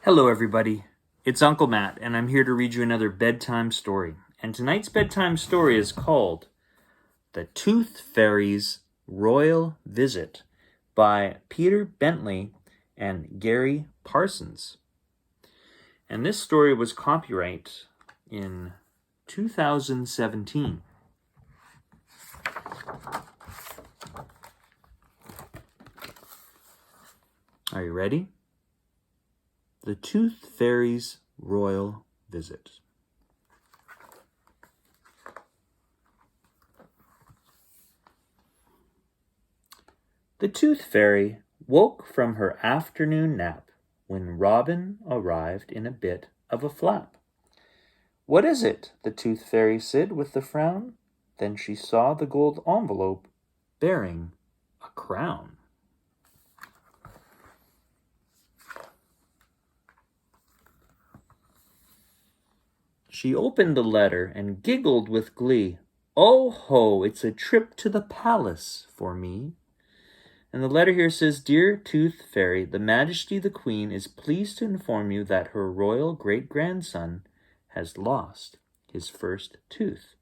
Hello, everybody. It's Uncle Matt, and I'm here to read you another bedtime story. And tonight's bedtime story is called The Tooth Fairy's Royal Visit by Peter Bentley and Garry Parsons. And this story was copyright in 2017. Are you ready? The Tooth Fairy's Royal Visit. The Tooth Fairy woke from her afternoon nap when Robin arrived in a bit of a flap. "What is it?" the Tooth Fairy said with a frown. Then she saw the gold envelope bearing a crown. She opened the letter and giggled with glee. "Oh ho, it's a trip to the palace for me." And the letter here says, "Dear Tooth Fairy, the Majesty the Queen is pleased to inform you that her royal great-grandson has lost his first tooth.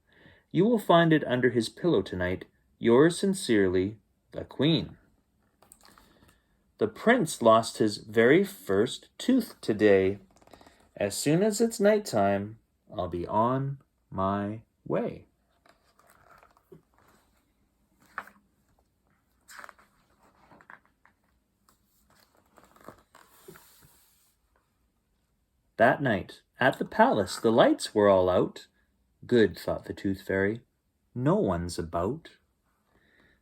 You will find it under his pillow tonight. Yours sincerely, the Queen." "The prince lost his very first tooth today. As soon as it's nighttime, I'll be on my way." That night, at the palace, the lights were all out. "Good," thought the Tooth Fairy. "No one's about."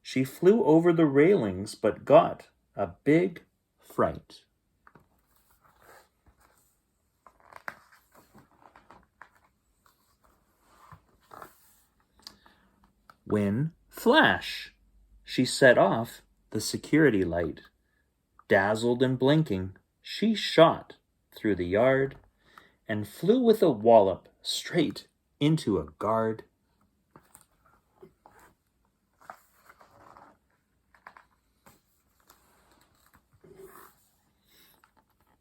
She flew over the railings, but got a big fright. When, flash, she set off the security light. Dazzled and blinking, she shot through the yard and flew with a wallop straight into a guard.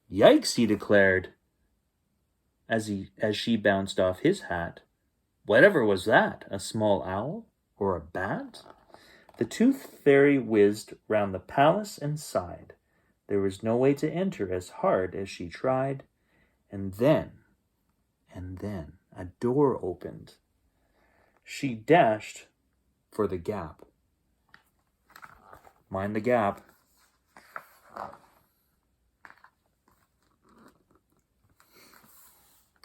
"Yikes," he declared as she bounced off his hat. "Whatever was that, a small owl or a bat?" The Tooth Fairy whizzed round the palace and sighed. There was no way to enter as hard as she tried. And then, a door opened. She dashed for the gap. Mind the gap.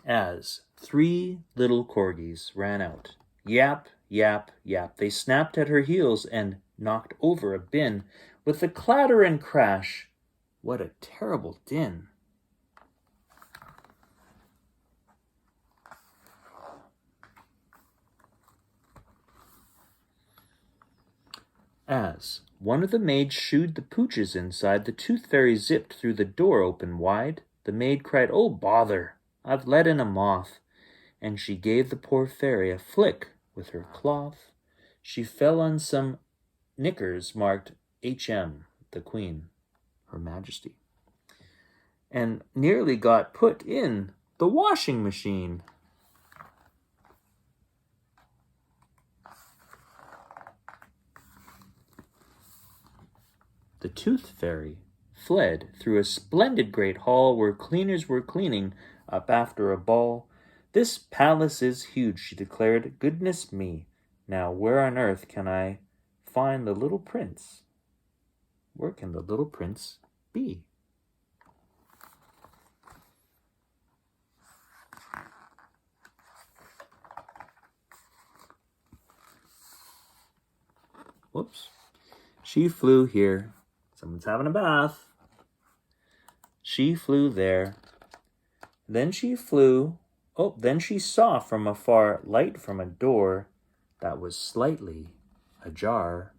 As 3 little corgis ran out. Yap, yap, yap. They snapped at her heels and knocked over a bin. With a clatter and crash, what a terrible din! As one of the maids shooed the pooches inside, the Tooth Fairy zipped through the door open wide. The maid cried, "Oh, bother, I've let in a moth." And she gave the poor fairy a flick with her cloth. She fell on some knickers marked H.M., the Queen, Her Majesty, and nearly got put in the washing machine. The Tooth Fairy fled through a splendid great hall where cleaners were cleaning up after a ball. "This palace is huge," she declared. "Goodness me, now where on earth can I find the little prince? Where can the little prince be?" Whoops. She flew here. Someone's having a bath. She flew there. Then she flew. Then she saw from afar light from a door that was slightly ajar.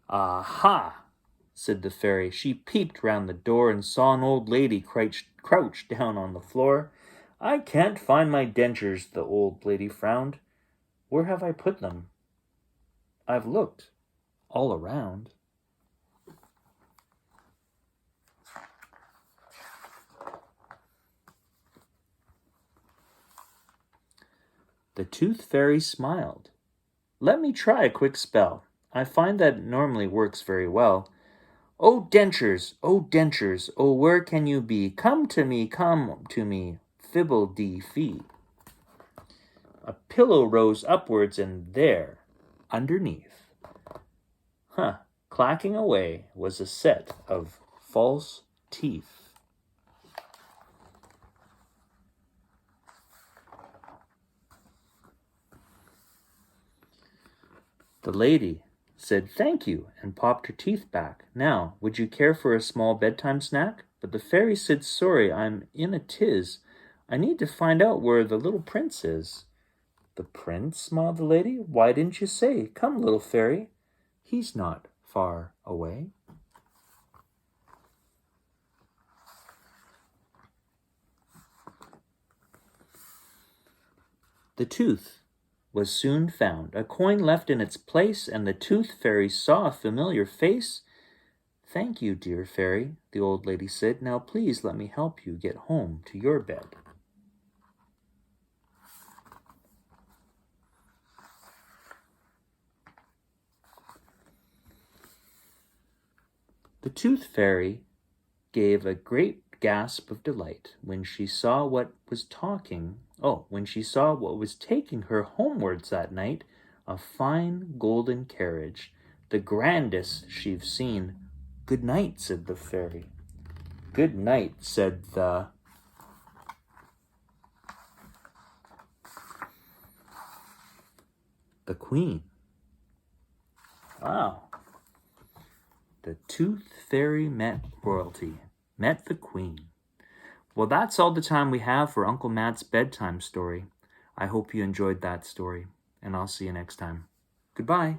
"Aha!" said the fairy. She peeped round the door and saw an old lady crouched down on the floor. "I can't find my dentures," the old lady frowned. "Where have I put them?" I've looked all around. The Tooth Fairy smiled. Let me try a quick spell. I find that it normally works very well. Oh, dentures, oh, where can you be? Come to me, fibble-dee-fee. A pillow rose upwards, and there, underneath, clacking away, was a set of false teeth. The lady said thank you and popped her teeth back. Now, would you care for a small bedtime snack? But the fairy said, sorry, I'm in a tiz. I need to find out where the little prince is. The prince? Smiled the lady. Why didn't you say? Come, little fairy. He's not far away. The tooth was soon found, a coin left in its place, and the Tooth Fairy saw a familiar face. Thank you, dear fairy, the old lady said. Now please let me help you get home to your bed. The Tooth Fairy gave a great gasp of delight when she saw what was taking her homewards that night, a fine golden carriage, the grandest she've seen. Good night, said the fairy. Good night, said the queen. Wow. The Tooth Fairy met royalty, met the queen. Well, that's all the time we have for Uncle Matt's bedtime story. I hope you enjoyed that story, and I'll see you next time. Goodbye.